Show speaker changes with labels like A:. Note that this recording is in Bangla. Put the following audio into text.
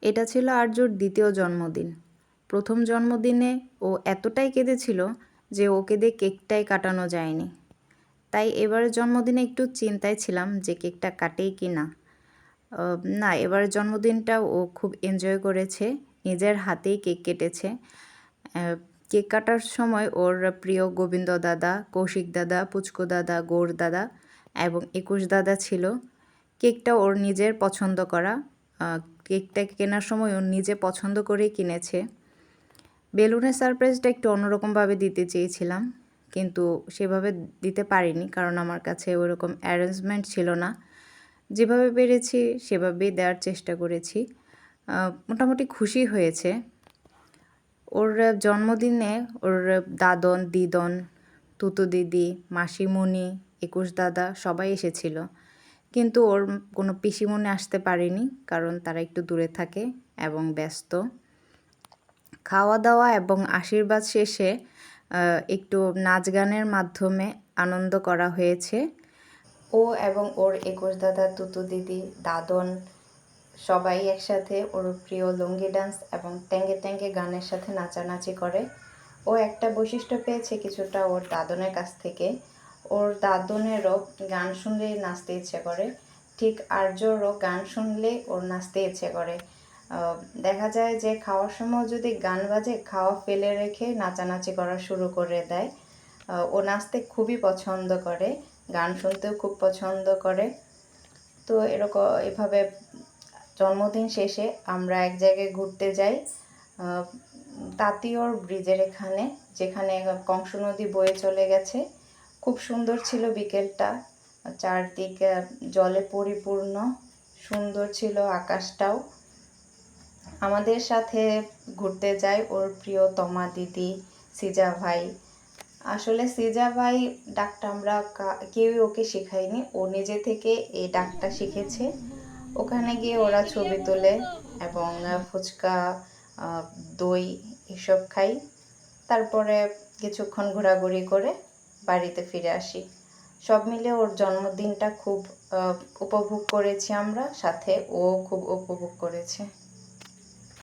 A: এটা ছিল আরজুর দ্বিতীয় জন্মদিন। প্রথম জন্মদিনে ও এতটাই কেঁদেছিল যে ওকে দিয়ে কেকটাই কাটানো যায়নি। তাই এবারের জন্মদিনে একটু চিন্তায় ছিলাম যে কেকটা কাটেই কি না। না, এবারের জন্মদিনটা ও খুব এনজয় করেছে, নিজের হাতেই কেক কেটেছে। কেক কাটার সময় ওর প্রিয় গোবিন্দ দাদা, কৌশিক দাদা, পুচকু দাদা, গৌর দাদা এবং ২১ দাদা ছিল। কেকটা ওর নিজের পছন্দ করা। কেকটা কেনার সময় ও নিজে পছন্দ করেই কিনেছে। বেলুনের সারপ্রাইজটা একটু অন্যরকমভাবে দিতে চেয়েছিলাম, কিন্তু সেভাবে দিতে পারিনি, কারণ আমার কাছে ওরকম অ্যারেঞ্জমেন্ট ছিল না। যেভাবে পেরেছি সেভাবেই দেওয়ার চেষ্টা করেছি। মোটামুটি খুশি হয়েছে। ওর জন্মদিনে ওর দাদন, দিদন, তুতু দিদি, মাসিমণি, ২১ দাদা সবাই এসেছিল। কিন্তু ওর কোনো পিসিমণি আসতে পারেনি, কারণ তারা একটু দূরে থাকে এবং ব্যস্ত। খাওয়া দাওয়া এবং আশীর্বাদ শেষে একটু নাচ গানের মাধ্যমে আনন্দ করা হয়েছে। ও এবং ওর ২১ দাদা, তুতু দিদি, দাদন সবাই একসাথে ওর প্রিয় লুঙ্গি ডান্স এবং ট্যাঙ্গে ট্যাঙ্গে গানের সাথে নাচানাচি করে। ও একটা বৈশিষ্ট্য পেয়েছে কিছুটা ওর দাদনের কাছ থেকে। ওর দাদনেরও গান শুনলেই নাচতে ইচ্ছে করে, ঠিক আর্যরও গান শুনলেই ওর নাচতে ইচ্ছে করে। দেখা যায় যে খাওয়ার সময় যদি গান বাজে, খাওয়া ফেলে রেখে নাচানাচি করা শুরু করে দেয়। ও নাচতে খুবই পছন্দ করে, গান শুনতেও খুব পছন্দ করে। তো এভাবে জন্মদিন শেষে আমরা এক জায়গায় ঘুরতে যাই, তাঁতিয়র ব্রিজের এখানে, যেখানে কংস নদী বয়ে চলে গেছে। খুব সুন্দর ছিল বিকেলটা, চারদিকে জলে পরিপূর্ণ, সুন্দর ছিল আকাশটাও। আমাদের সাথে ঘুরতে যায় ওর প্রিয় তমা দিদি, সিজা ভাই। আসলে সিজা ভাই ডাকটা আমরা কেউই ওকে শেখায়নি, ও নিজে থেকে এই ডাকটা শিখেছে। ওখানে গিয়ে ওরা ছবি তোলে এবং ফুচকা, দই এসব খাই। তারপরে কিছুক্ষণ ঘোরাঘুরি করে বাড়িতে ফিরে আসি। সব মিলে ওর জন্মদিনটা খুব উপভোগ করেছি আমরা, সাথে ও খুব উপভোগ করেছে।